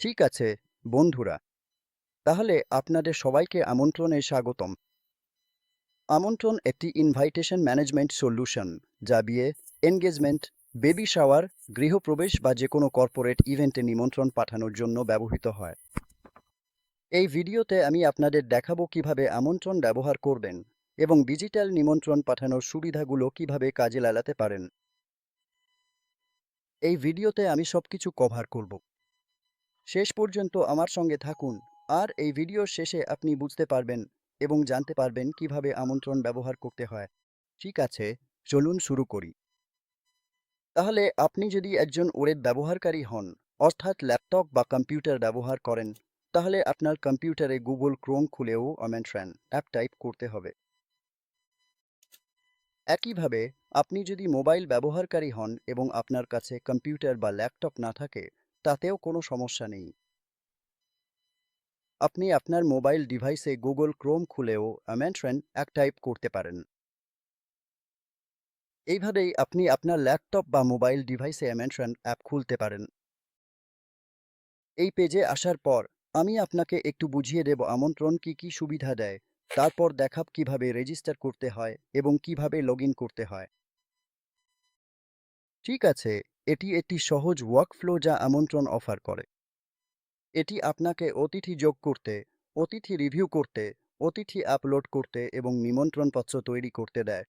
ঠিক আছে বন্ধুরা, তাহলে আপনাদের সবাইকে আমন্ত্রণে স্বাগতম। আমন্ত্রণ একটি ইনভাইটেশন ম্যানেজমেন্ট সলিউশন যা বিয়ে, এনগেজমেন্ট, বেবি শাওয়ার, গৃহপ্রবেশ বা যে কোনো কর্পোরেট ইভেন্টে নিমন্ত্রণ পাঠানোর জন্য ব্যবহৃত হয়। এই ভিডিওতে আমি আপনাদের দেখাবো কিভাবে আমন্ত্রণ ব্যবহার করবেন এবং ডিজিটাল নিমন্ত্রণ পাঠানোর সুবিধাগুলো কিভাবে কাজে লাগাতে পারেন। এই ভিডিওতে আমি সবকিছু কভার করব। শেষ পর্যন্ত আমার সঙ্গে থাকুন, আর এই ভিডিওর শেষে আপনি বুঝতে পারবেন এবং জানতে পারবেন কিভাবে আমন্ত্রণ ব্যবহার করতে হয়। ঠিক আছে, চলুন শুরু করি। তাহলে আপনি যদি একজন ওয়েব ব্যবহারকারী হন, অর্থাৎ ল্যাপটপ বা কম্পিউটার ব্যবহার করেন, তাহলে আপনার কম্পিউটারে গুগল ক্রোম খুলেও আমন্ত্রণ অ্যাপ টাইপ করতে হবে। একইভাবে আপনি যদি মোবাইল ব্যবহারকারী হন এবং আপনার কাছে কম্পিউটার বা ল্যাপটপ না থাকে, তাতেও কোনো সমস্যা নেই। আপনি আপনার মোবাইল ডিভাইসে গুগল ক্রোম খুলেও আমন্ত্রণ অ্যাপ টাইপ করতে পারেন। এইভাবেই আপনি আপনার ল্যাপটপ বা মোবাইল ডিভাইসে আমন্ত্রণ অ্যাপ খুলতে পারেন। এই পেজে আসার পর আমি আপনাকে একটু বুঝিয়ে দেব আমন্ত্রণ কি কি সুবিধা দেয়, তারপর দেখাব কিভাবে রেজিস্টার করতে হয় এবং কিভাবে লগ ইন করতে হয়। ঠিক আছে, এটি একটি সহজ ওয়ার্কফ্লো যা আমন্ত্রণ অফার করে। এটি আপনাকে অতিথি যোগ করতে, অতিথি রিভিউ করতে, অতিথি আপলোড করতে এবং নিমন্ত্রণপত্র তৈরি করতে দেয়।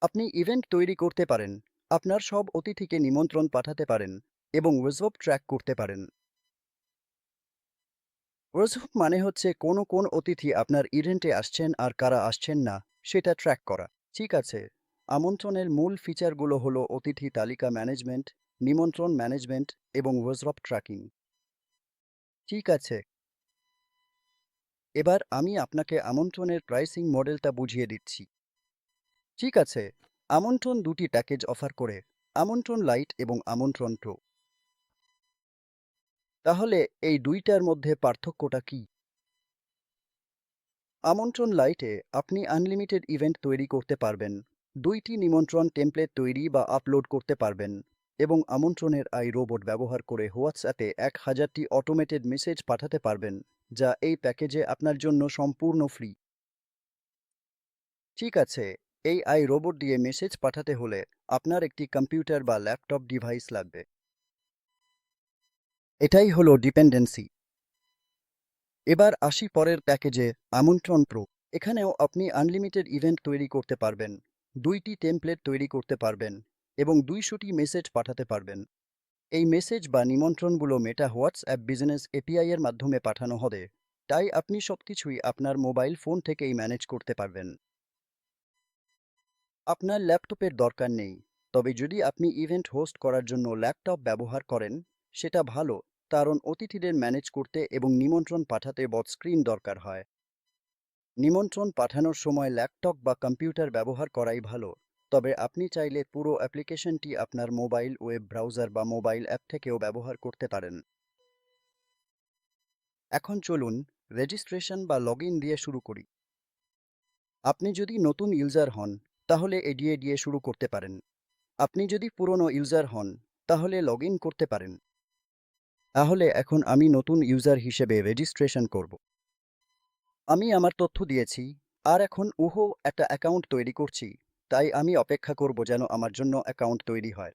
আপনি ইভেন্ট তৈরি করতে পারেন, আপনার সব অতিথিকে নিমন্ত্রণ পাঠাতে পারেন এবং ওয়েবসাইট ট্র্যাক করতে পারেন। ওয়েবসাইট মানে হচ্ছে কোন অতিথি আপনার ইভেন্টে আসছেন আর কারা আসছেন না সেটা ট্র্যাক করা। ঠিক আছে, আমন্ত্রণের মূল ফিচারগুলো হলো অতিথি তালিকা ম্যানেজমেন্ট, নিমন্ত্রণ ম্যানেজমেন্ট এবং ওয়েবসাইট ট্র্যাকিং। ঠিক আছে, এবার আমি আপনাকে আমন্ত্রণের প্রাইসিং মডেলটা বুঝিয়ে দিচ্ছি। ঠিক আছে, আমন্ত্রণ দুটি প্যাকেজ অফার করে, আমন্ত্রণ লাইট এবং আমন্ত্রণ প্রো। তাহলে এই দুইটার মধ্যে পার্থক্যটা কি? আমন্ত্রণ লাইটে আপনি আনলিমিটেড ইভেন্ট তৈরি করতে পারবেন, দুইটি নিমন্ত্রণ টেমপ্লেট তৈরি বা আপলোড করতে পারবেন এবং আমন্ত্রণের রোবট ব্যবহার করে হোয়াটসঅ্যাপে 1000টি অটোমেটেড মেসেজ পাঠাতে পারবেন, যা এই প্যাকেজে আপনার জন্য সম্পূর্ণ ফ্রি। ঠিক আছে, এই রোবট দিয়ে মেসেজ পাঠাতে হলে আপনার একটি কম্পিউটার বা ল্যাপটপ ডিভাইস লাগবে। এটাই হলো ডিপেন্ডেন্সি। এবার আসি পরের প্যাকেজে, আমন্ত্রণ প্রো। এখানেও আপনি আনলিমিটেড ইভেন্ট তৈরি করতে পারবেন, দুইটি টেমপ্লেট তৈরি করতে পারবেন এবং 200টি মেসেজ পাঠাতে পারবেন। এই মেসেজ বা নিমন্ত্রণগুলো মেটা হোয়াটসঅ্যাপ বিজনেস এপিআই এর মাধ্যমে পাঠানো হবে, তাই আপনি সবকিছুই আপনার মোবাইল ফোন থেকেই ম্যানেজ করতে পারবেন। আপনার ল্যাপটপের দরকার নেই, তবে যদি আপনি ইভেন্ট হোস্ট করার জন্য ল্যাপটপ ব্যবহার করেন, সেটা ভালো, কারণ অতিথিদের ম্যানেজ করতে এবং নিমন্ত্রণ পাঠাতে বড় স্ক্রিন দরকার হয়। নিমন্ত্রণ পাঠানোর সময় ল্যাপটপ বা কম্পিউটার ব্যবহার করাই ভালো, তবে আপনি চাইলে পুরো অ্যাপ্লিকেশনটি আপনার মোবাইল ওয়েব ব্রাউজার বা মোবাইল অ্যাপ থেকেও ব্যবহার করতে পারেন। এখন চলুন রেজিস্ট্রেশন বা লগ ইন দিয়ে শুরু করি। আপনি যদি নতুন ইউজার হন, তাহলে এডিএ দিয়ে শুরু করতে পারেন। আপনি যদি পুরনো ইউজার হন, তাহলে লগ ইন করতে পারেন। তাহলে এখন আমি নতুন ইউজার হিসেবে রেজিস্ট্রেশন করব। আমি আমার তথ্য দিয়েছি, আর এখন একটা অ্যাকাউন্ট তৈরি করছি, তাই আমি অপেক্ষা করব যেন আমার জন্য অ্যাকাউন্ট তৈরি হয়।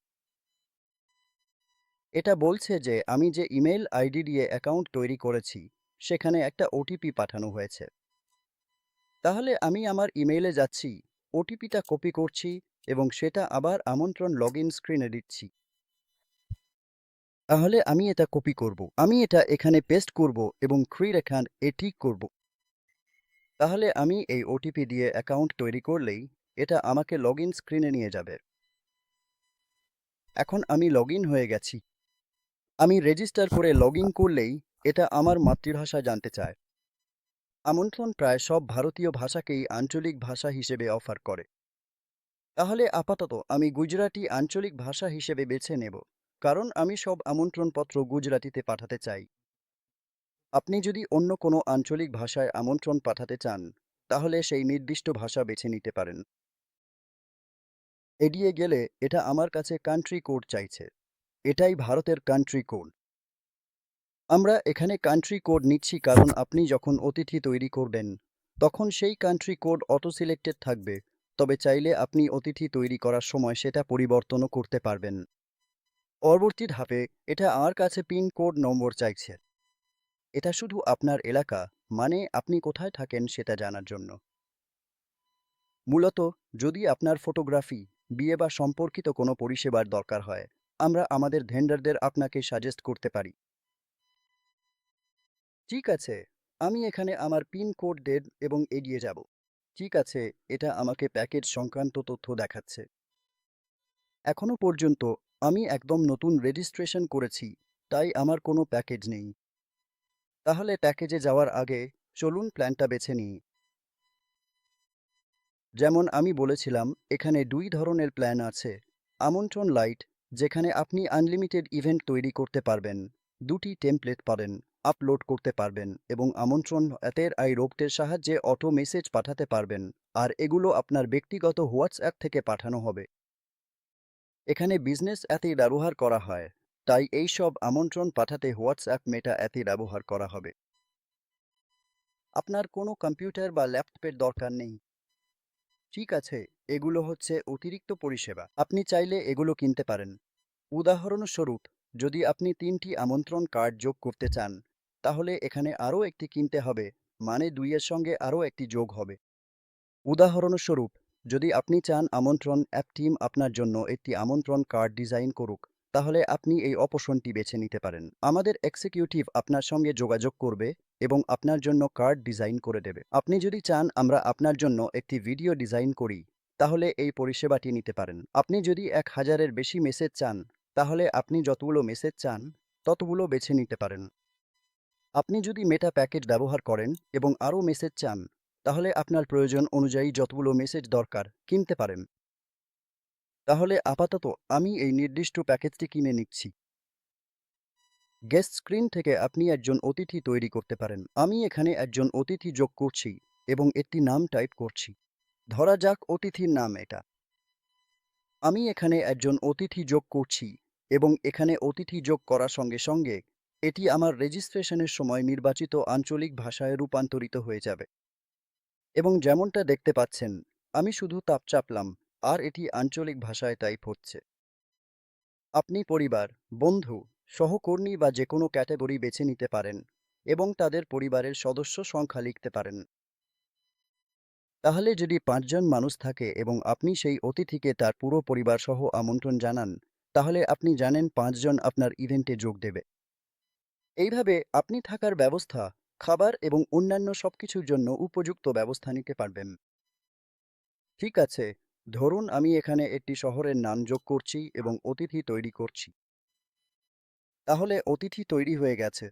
এটা বলছে যে আমি যে ইমেল আইডি দিয়ে অ্যাকাউন্ট তৈরি করেছি, সেখানে একটা ওটিপি পাঠানো হয়েছে। তাহলে আমি আমার ইমেইলে যাচ্ছি, ওটিপিটা কপি করছি এবং সেটা আবার আমন্ত্রণ লগ ইন স্ক্রিনে দিচ্ছি। তাহলে আমি এটা কপি করব, আমি এটা এখানে পেস্ট করব এবং ক্রিয়েট অ্যাকাউন্ট ঠিক করব। তাহলে আমি এই ওটিপি দিয়ে অ্যাকাউন্ট তৈরি করলেই এটা আমাকে লগ ইন স্ক্রিনে নিয়ে যাবে। এখন আমি লগ ইন হয়ে গেছি। আমি রেজিস্টার করে লগ ইন করলেই এটা আমার মাতৃভাষা জানতে চায়। আমন্ত্রণ প্রায় সব ভারতীয় ভাষাকেই আঞ্চলিক ভাষা হিসেবে অফার করে। তাহলে আপাতত আমি গুজরাটি আঞ্চলিক ভাষা হিসেবে বেছে নেব, কারণ আমি সব আমন্ত্রণপত্র গুজরাটিতে পাঠাতে চাই। আপনি যদি অন্য কোনো আঞ্চলিক ভাষায় আমন্ত্রণ পাঠাতে চান, তাহলে সেই নির্দিষ্ট ভাষা বেছে নিতে পারেন। এড়িয়ে গেলে এটা আমার কাছে কান্ট্রি কোড চাইছে। এটাই ভারতের কান্ট্রি কোড। আমরা এখানে কান্ট্রি কোড নিচ্ছি কারণ আপনি যখন অতিথি তৈরি করবেন তখন সেই কান্ট্রি কোড অটো সিলেক্টেড থাকবে, তবে চাইলে আপনি অতিথি তৈরি করার সময় সেটা পরিবর্তনও করতে পারবেন। পরবর্তী ধাপে এটা আমার কাছে পিন কোড নম্বর চাইছে। এটা শুধু আপনার এলাকা, মানে আপনি কোথায় থাকেন সেটা জানার জন্য। মূলত যদি আপনার ফটোগ্রাফি, বিয়ে বা সম্পর্কিত কোনো পরিষেবার দরকার হয়, আমরা আমাদের ভেন্ডরদের আপনাকে সাজেস্ট করতে পারি। ঠিক আছে, আমি এখানে আমার পিন কোড দেব এবং এগিয়ে যাব। ঠিক আছে, এটা আমাকে প্যাকেজ সংক্রান্ত তথ্য দেখাচ্ছে। এখনো পর্যন্ত আমি একদম নতুন রেজিস্ট্রেশন করেছি, তাই আমার কোনো প্যাকেজ নেই। তাহলে প্যাকেজে যাওয়ার আগে চলুন প্ল্যানটা বেছে নিই। যেমন আমি বলেছিলাম, এখানে দুই ধরনের প্ল্যান আছে। আমন্ত্রণ লাইট, যেখানে আপনি আনলিমিটেড ইভেন্ট তৈরি করতে পারবেন, দুটি টেমপ্লেট পাবেন, আপলোড করতে পারবেন এবং আমন্ত্রণ এতের রোবটের সাহায্যে অটো মেসেজ পাঠাতে পারবেন, আর এগুলো আপনার ব্যক্তিগত হোয়াটসঅ্যাপ থেকে পাঠানো হবে। এখানে বিজনেস অ্যাপই ব্যবহার করা হয়, তাই এই সব আমন্ত্রণ পাঠাতে হোয়াটসঅ্যাপ মেটা অ্যাপই ব্যবহার করা হবে। আপনার কোনো কম্পিউটার বা ল্যাপটপের দরকার নেই। ঠিক আছে, এগুলো হচ্ছে অতিরিক্ত পরিষেবা, আপনি চাইলে এগুলো কিনতে পারেন। উদাহরণস্বরূপ, যদি আপনি 3টি আমন্ত্রণ কার্ড যোগ করতে চান, তাহলে এখানে আরও একটি কিনতে হবে, মানে 2-এর সঙ্গে আরও একটি যোগ হবে। উদাহরণস্বরূপ, যদি আপনি চান আমন্ত্রণ অ্যাপ টিম আপনার জন্য একটি আমন্ত্রণ কার্ড ডিজাইন করুক, তাহলে আপনি এই অপশনটি বেছে নিতে পারেন। আমাদের এক্সিকিউটিভ আপনার সঙ্গে যোগাযোগ করবে এবং আপনার জন্য কার্ড ডিজাইন করে দেবে। আপনি যদি চান আমরা আপনার জন্য একটি ভিডিও ডিজাইন করি, তাহলে এই পরিষেবাটি নিতে পারেন। আপনি যদি 1000-এর বেশি মেসেজ চান, তাহলে আপনি যতগুলো মেসেজ চান ততগুলো বেছে নিতে পারেন। আপনি যদি মেটা প্যাকেজ ব্যবহার করেন এবং আরও মেসেজ চান, তাহলে আপনার প্রয়োজন অনুযায়ী যতগুলো মেসেজ দরকার কিনতে পারেন। তাহলে আপাতত আমি এই নির্দিষ্ট প্যাকেজটি কিনে নিচ্ছি। গেস্ট স্ক্রিন থেকে আপনি একজন অতিথি তৈরি করতে পারেন। আমি এখানে একজন অতিথি যোগ করছি এবং একটি নাম টাইপ করছি। ধরা যাক অতিথির নাম এটা। আমি এখানে একজন অতিথি যোগ করছি এবং এখানে অতিথি যোগ করার সঙ্গে সঙ্গে এটি আমার রেজিস্ট্রেশনের সময় নির্বাচিত আঞ্চলিক ভাষায় রূপান্তরিত হয়ে যাবে। এবং যেমনটা দেখতে পাচ্ছেন, আমি শুধু তাপ চাপলাম আর এটি আঞ্চলিক ভাষায় টাইপ হচ্ছে। আপনি পরিবার, বন্ধু, সহকর্মী বা যে কোনো ক্যাটাগরি বেছে নিতে পারেন এবং তাদের পরিবারের সদস্য সংখ্যা লিখতে পারেন। তাহলে যদি 5জন মানুষ থাকে এবং আপনি সেই অতিথিকে তার পুরো পরিবার সহ আমন্ত্রণ জানান, তাহলে আপনি জানেন 5জন আপনার ইভেন্টে যোগ দেবে। এইভাবে আপনি থাকার ব্যবস্থা, খাবার এবং অন্যান্য সবকিছুর জন্য উপযুক্ত ব্যবস্থা নিতে পারবেন। ঠিক আছে, ধরুন আমি এখানে একটি শহরের নাম যোগ করছি এবং অতিথি তৈরি করছি। তাহলে অতিথি তৈরি হয়ে গেছে।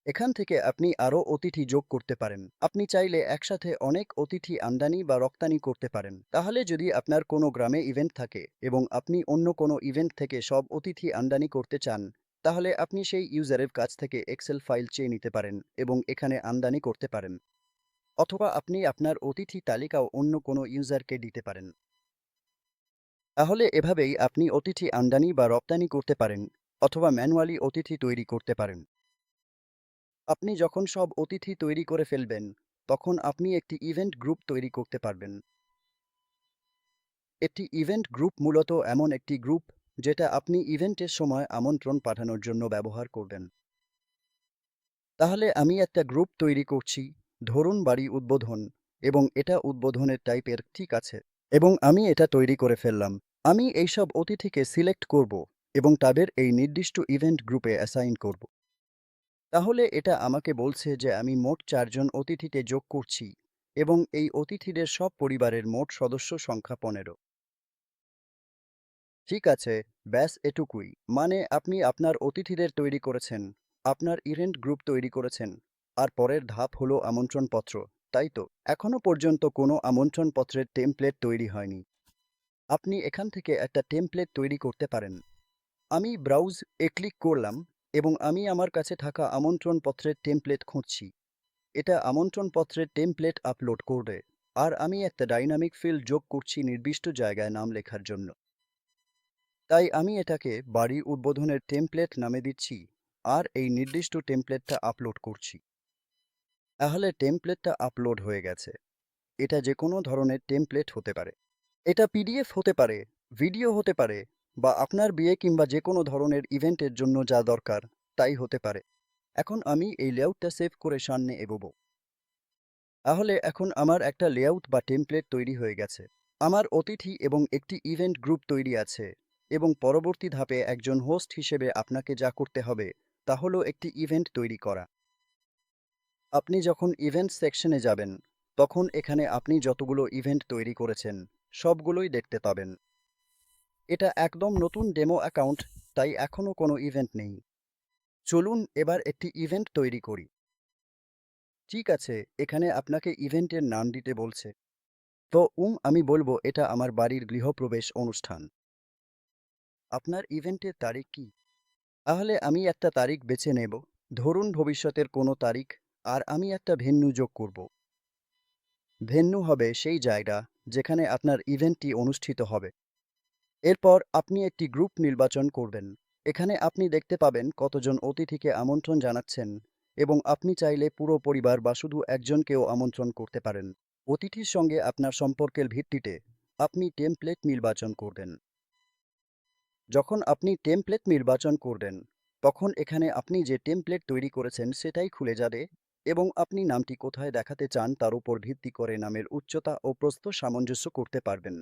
এখান থেকে আপনি আরও অতিথি যোগ করতে পারেন। আপনি চাইলে একসাথে অনেক অতিথি আমদানি বা রপ্তানি করতে পারেন। তাহলে যদি আপনার কোনো গ্রামে ইভেন্ট থাকে এবং আপনি অন্য কোনো ইভেন্ট থেকে সব অতিথি আমদানি করতে চান, তাহলে আপনি সেই ইউজারের কাছ থেকে এক্সেল ফাইল চেয়ে নিতে পারেন এবং এখানে আমদানি করতে পারেন। অথবা আপনি আপনার অতিথি তালিকাও অন্য কোনো ইউজারকে দিতে পারেন। তাহলে এভাবেই আপনি অতিথি আমদানি বা রপ্তানি করতে পারেন অথবা ম্যানুয়ালি অতিথি তৈরি করতে পারেন। আপনি যখন সব অতিথি তৈরি করে ফেলবেন, তখন আপনি একটি ইভেন্ট গ্রুপ তৈরি করতে পারবেন। একটি ইভেন্ট গ্রুপ মূলত এমন একটি গ্রুপ যেটা আপনি ইভেন্টের সময় আমন্ত্রণ পাঠানোর জন্য ব্যবহার করবেন। তাহলে আমি একটা গ্রুপ তৈরি করছি, ধরুন বাড়ি উদ্বোধন, এবং এটা উদ্বোধনের টাইপের, ঠিক আছে। এবং আমি এটা তৈরি করে ফেললাম। আমি এইসব অতিথিকে সিলেক্ট করব এবং তাদের এই নির্দিষ্ট ইভেন্ট গ্রুপে অ্যাসাইন করব। তাহলে এটা আমাকে বলছে যে আমি মোট 4জন অতিথিতে যোগ করছি এবং এই অতিথিদের সব পরিবারের মোট সদস্য সংখ্যা 15। ঠিক আছে, ব্যাস এটুকুই। মানে আপনি আপনার অতিথিদের তৈরি করেছেন, আপনার ইভেন্ট গ্রুপ তৈরি করেছেন, আর পরের ধাপ হলো আমন্ত্রণপত্র, তাই তো? এখনো পর্যন্ত কোনো আমন্ত্রণপত্রের টেমপ্লেট তৈরি হয়নি। আপনি এখান থেকে একটা টেমপ্লেট তৈরি করতে পারেন। আমি ব্রাউজ এ ক্লিক করলাম এবং আমি আমার কাছে থাকা আমন্ত্রণপত্রের টেমপ্লেট খুঁজছি। এটা আমন্ত্রণপত্রের টেমপ্লেট আপলোড করবে, আর আমি একটা ডাইনামিক ফিল্ড যোগ করছি নির্দিষ্ট জায়গায় নাম লেখার জন্য। তাই আমি এটাকে বাড়ি উদ্বোধনের টেমপ্লেট নামে দিচ্ছি আর এই নির্দিষ্ট টেমপ্লেটটা আপলোড করছি। তাহলে টেমপ্লেটটা আপলোড হয়ে গেছে। এটা যে কোনো ধরনের টেমপ্লেট হতে পারে। এটা পিডিএফ হতে পারে, ভিডিও হতে পারে, বা আপনার বিয়ে কিংবা যে কোনো ধরনের ইভেন্টের জন্য যা দরকার তাই হতে পারে। এখন আমি এই লেআউটটা সেভ করে সামনে এগোবো। তাহলে এখন আমার একটা লেআউট বা টেমপ্লেট তৈরি হয়ে গেছে। আমার অতিথি এবং একটি ইভেন্ট গ্রুপ তৈরি আছে, এবং পরবর্তী ধাপে একজন হোস্ট হিসেবে আপনাকে যা করতে হবে তা হলো একটি ইভেন্ট তৈরি করা। আপনি যখন ইভেন্ট সেকশনে যাবেন, তখন এখানে আপনি যতগুলো ইভেন্ট তৈরি করেছেন সবগুলোই দেখতে পাবেন। এটা একদম নতুন ডেমো অ্যাকাউন্ট, তাই এখনও কোনো ইভেন্ট নেই। চলুন এবার একটি ইভেন্ট তৈরি করি। ঠিক আছে, এখানে আপনাকে ইভেন্টের নাম দিতে বলছে। তো আমি বলবো এটা আমার বাড়ির গৃহপ্রবেশ অনুষ্ঠান। আপনার ইভেন্টের তারিখ কি? তাহলে আমি একটা তারিখ বেছে নেব, ধরুন ভবিষ্যতের কোনো তারিখ, আর আমি একটা ভেন্যু যোগ করব। ভেন্যু হবে সেই জায়গা যেখানে আপনার ইভেন্টটি অনুষ্ঠিত হবে। এরপর আপনি একটি গ্রুপ নির্বাচন করবেন। এখানে আপনি দেখতে পাবেন কতজন অতিথিকে আমন্ত্রণ জানাচ্ছেন, এবং আপনি চাইলে পুরো পরিবার বা শুধু একজনকেও আমন্ত্রণ করতে পারেন। অতিথির সঙ্গে আপনার সম্পর্কের ভিত্তিতে আপনি টেমপ্লেট নির্বাচন করবেন। যখন আপনি টেমপ্লেট নির্বাচন করবেন, তখন এখানে আপনি যে টেমপ্লেট তৈরি করেছেন সেটাই খুলে যাবে, এবং আপনি নামটি কোথায় দেখাতে চান তার উপর ভিত্তি করে নামের উচ্চতা ও প্রস্থ সামঞ্জস্য করতে পারবেন।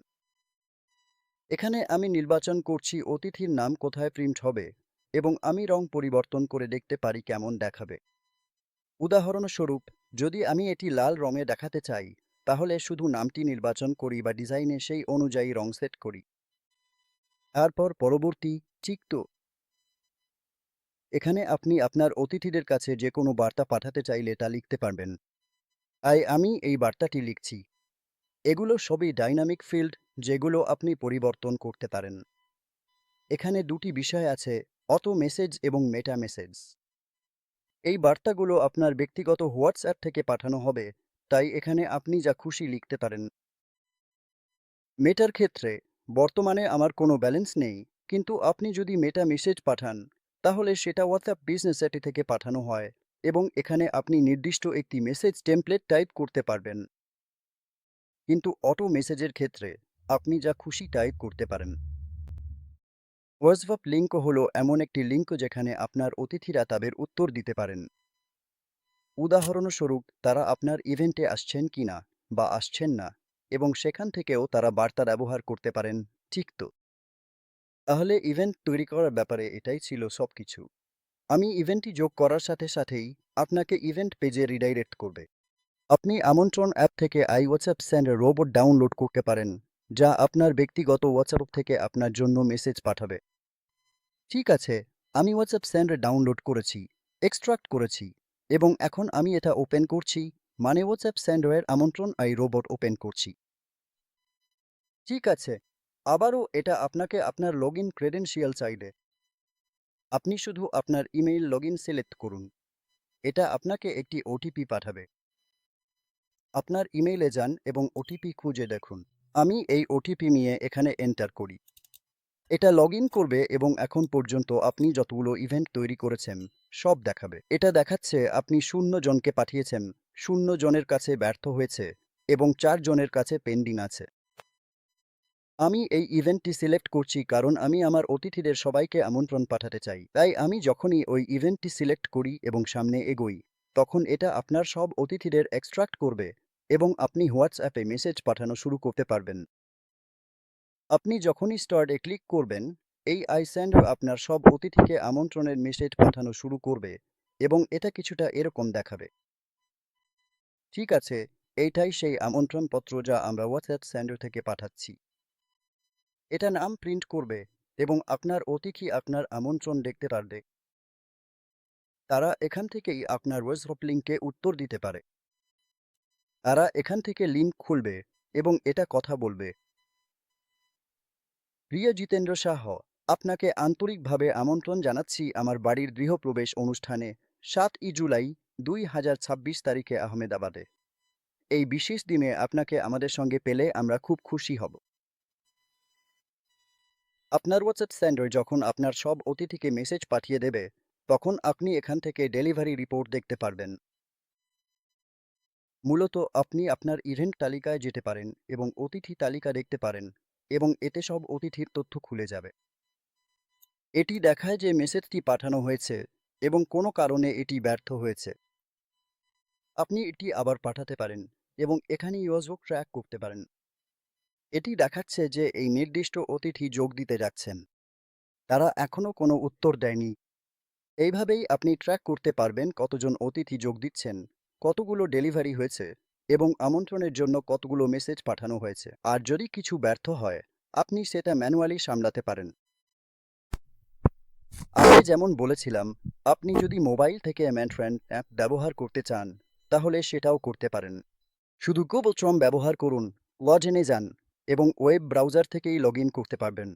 এখানে আমি নির্বাচন করছি অতিথির নাম কোথায় প্রিন্ট হবে, এবং আমি রং পরিবর্তন করে দেখতে পারি কেমন দেখাবে। উদাহরণস্বরূপ, যদি আমি এটি লাল রঙে দেখাতে চাই, তাহলে শুধু নামটি নির্বাচন করি বা ডিজাইনে সেই অনুযায়ী রং সেট করি। তারপর পরবর্তী চিকতো। এখানে আপনি আপনার অতিথিদের কাছে যে কোনো বার্তা পাঠাতে চাইলে তা লিখতে পারবেন। তাই আমি এই বার্তাটি লিখছি। এগুলো সবই ডাইনামিক ফিল্ড, যেগুলো আপনি পরিবর্তন করতে পারেন। এখানে দুটি বিষয় আছে, অটো মেসেজ এবং মেটা মেসেজ। এই বার্তাগুলো আপনার ব্যক্তিগত হোয়াটসঅ্যাপ থেকে পাঠানো হবে, তাই এখানে আপনি যা খুশি লিখতে পারেন। মেটার ক্ষেত্রে বর্তমানে আমার কোনো ব্যালেন্স নেই, কিন্তু আপনি যদি মেটা মেসেজ পাঠান, তাহলে সেটা হোয়াটসঅ্যাপ বিজনেস চ্যাট থেকে পাঠানো হয়, এবং এখানে আপনি নির্দিষ্ট একটি মেসেজ টেমপ্লেট টাইপ করতে পারবেন। কিন্তু অটো মেসেজের ক্ষেত্রে আপনি যা খুশি টাইপ করতে পারেন। হোয়াটসঅ্যাপ লিঙ্ক হলো এমন একটি লিঙ্ক যেখানে আপনার অতিথিরা তাদের উত্তর দিতে পারেন। উদাহরণস্বরূপ, তারা আপনার ইভেন্টে আসছেন কিনা বা আসছেন না, এবং সেখান থেকেও তারা বার্তা ব্যবহার করতে পারেন। ঠিক তো? তাহলে ইভেন্ট তৈরি করার ব্যাপারে এটাই ছিল সবকিছু। আমি ইভেন্টটি যোগ করার সাথে সাথেই আপনাকে ইভেন্ট পেজে রিডাইরেক্ট করবে। আপনি আমন্ত্রণ অ্যাপ থেকে হোয়াটসঅ্যাপ সেন্ড রোবট ডাউনলোড করতে পারেন, যা আপনার ব্যক্তিগত হোয়াটসঅ্যাপ থেকে আপনার জন্য মেসেজ পাঠাবে। ঠিক আছে, আমি হোয়াটসঅ্যাপ সেন্ড ডাউনলোড করেছি, এক্সট্রাক্ট করেছি, এবং এখন আমি এটা ওপেন করছি, মানে হোয়াটসঅ্যাপ সেন্ডের আমন্ত্রণ রোবট ওপেন করছি। ঠিক আছে, আবারও এটা আপনাকে আপনার লগ ইন ক্রেডেনশিয়াল চাইবে। আপনি শুধু আপনার ইমেইল লগ ইন সিলেক্ট করুন। এটা আপনাকে একটি ওটিপি পাঠাবে। আপনার ইমেইলে যান এবং ওটিপি খুঁজে দেখুন। আমি এই ওটিপি নিয়ে এখানে এন্টার করি। এটা লগ ইন করবে, এবং এখন পর্যন্ত আপনি যতগুলো ইভেন্ট তৈরি করেছেন সব দেখাবে। এটা দেখাচ্ছে আপনি 0 জনকে পাঠিয়েছেন, 0 জনের কাছে ব্যর্থ হয়েছে, এবং 4 জনের কাছে পেন্ডিং আছে। আমি এই ইভেন্টটি সিলেক্ট করছি কারণ আমি আমার অতিথিদের সবাইকে আমন্ত্রণ পাঠাতে চাই। তাই আমি যখনই ওই ইভেন্টটি সিলেক্ট করি এবং সামনে এগোই, তখন এটা আপনার সব অতিথিদের এক্সট্রাক্ট করবে, এবং আপনি হোয়াটসঅ্যাপে মেসেজ পাঠানো শুরু করতে পারবেন। আপনি যখনই স্টার্টে ক্লিক করবেন, এই আইস্যান্ড আপনার সব অতিথিকে আমন্ত্রণের মেসেজ পাঠানো শুরু করবে, এবং এটা কিছুটা এরকম দেখাবে। ঠিক আছে, এইটাই সেই আমন্ত্রণপত্র যা আমরা হোয়াটসঅ্যাপ সেন্ডার থেকে পাঠাচ্ছি। এটা নাম প্রিন্ট করবে, এবং আপনার অতিথি আপনার আমন্ত্রণ দেখতে পারবে। তারা এখান থেকেই আপনার হোয়াটসঅ্যাপ লিঙ্কে উত্তর দিতে পারে। তারা এখান থেকে লিঙ্ক খুলবে, এবং এটা কথা বলবে। প্রিয় জিতেন্দ্র শাহ, আপনাকে আন্তরিকভাবে আমন্ত্রণ জানাচ্ছি আমার বাড়ির গৃহপ্রবেশ অনুষ্ঠানে 7 জুলাই 2026 তারিখে আহমেদাবাদে। এই বিশেষ দিনে আপনাকে আমাদের সঙ্গে পেলে আমরা খুব খুশি হব। আপনার হোয়াটসঅ্যাপ সেন্ডার যখন আপনার সব অতিথিকে মেসেজ পাঠিয়ে দেবে, তখন আপনি এখান থেকে ডেলিভারি রিপোর্ট দেখতে পারবেন। মূলত আপনি আপনার ইভেন্ট তালিকায় যেতে পারেন এবং অতিথি তালিকা দেখতে পারেন এবং এতে সব অতিথির তথ্য খুলে যাবে। এটি দেখায় যে মেসেজটি পাঠানো হয়েছে এবং কোনো কারণে এটি ব্যর্থ হয়েছে। আপনি এটি আবার পাঠাতে পারেন এবং এখানে যোগাযোগ ট্র্যাক করতে পারেন। এটি দেখাচ্ছে যে এই নির্দিষ্ট অতিথি যোগ দিতে যাচ্ছেন, তারা এখনও কোনো উত্তর দেয়নি। এইভাবেই আপনি ট্র্যাক করতে পারবেন কতজন অতিথি যোগ দিচ্ছেন, কতগুলো ডেলিভারি হয়েছে এবং আমন্ত্রণের জন্য কতগুলো মেসেজ পাঠানো হয়েছে। আর যদি কিছু ব্যর্থ হয়, আপনি সেটা ম্যানুয়ালি সামলাতে পারেন। আমি যেমন বলেছিলাম, আপনি যদি মোবাইল থেকে অ্যামেন্ট্রেন অ্যাপ ব্যবহার করতে চান, তাহলে সেটাও করতে পারেন। শুধু গুগল ক্রোম ব্যবহার করুন, লগ-ইনে যান এবং ওয়েব ব্রাউজার থেকেই লগ ইন করতে পারবেন।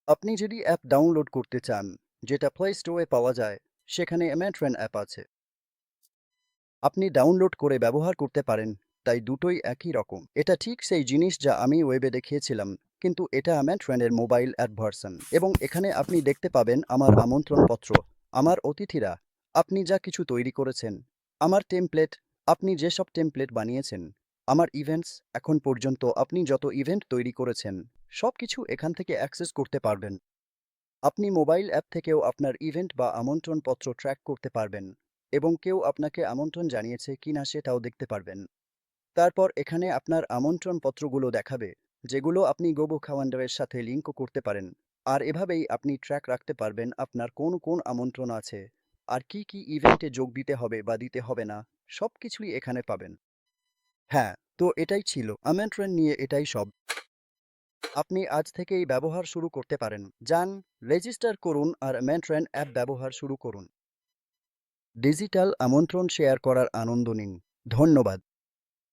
আপনি যদি অ্যাপ ডাউনলোড করতে চান, যেটা প্লে স্টোরে পাওয়া যায়, সেখানে অ্যামেন্ট্রেন অ্যাপ আছে। আপনি ডাউনলোড করে ব্যবহার করতে পারেন, তাই দুটোই একই রকম। এটা ঠিক সেই জিনিস যা আমি ওয়েবে দেখিয়েছিলাম, কিন্তু এটা অ্যামেন্ট্রেনের মোবাইল অ্যাপ ভার্সন। এবং এখানে আপনি দেখতে পাবেন আমার আমন্ত্রণপত্র, আমার অতিথিরা, আপনি যা কিছু তৈরি করেছেন, আমার টেমপ্লেট, আপনি যেসব টেমপ্লেট বানিয়েছেন, আমার ইভেন্টস, এখন পর্যন্ত আপনি যত ইভেন্ট তৈরি করেছেন, সব কিছু এখান থেকে অ্যাক্সেস করতে পারবেন। আপনি মোবাইল অ্যাপ থেকেও আপনার ইভেন্ট বা আমন্ত্রণপত্র ট্র্যাক করতে পারবেন এবং কেউ আপনাকে আমন্ত্রণ জানিয়েছে কিনা সেটাও দেখতে পারবেন। তারপর এখানে আপনার আমন্ত্রণপত্রগুলো দেখাবে, যেগুলো আপনি গোবো ক্যালেন্ডারের সাথে লিঙ্ক করতে পারেন। আর এভাবেই আপনি ট্র্যাক রাখতে পারবেন আপনার কোন কোন আমন্ত্রণ আছে আর কি কি ইভেন্টে যোগ দিতে হবে বা দিতে হবে না, সব কিছুই এখানে পাবেন। হ্যাঁ, তো এটাই ছিল আমন্ত্রণ নিয়ে, এটাই সব। আপনি আজ থেকেই ব্যবহার শুরু করতে পারেন। যান, রেজিস্টার করুন আর অ্যামেন্ট্রেন অ্যাপ ব্যবহার শুরু করুন। ডিজিটাল আমন্ত্রণ শেয়ার করার আনন্দ নিন। ধন্যবাদ।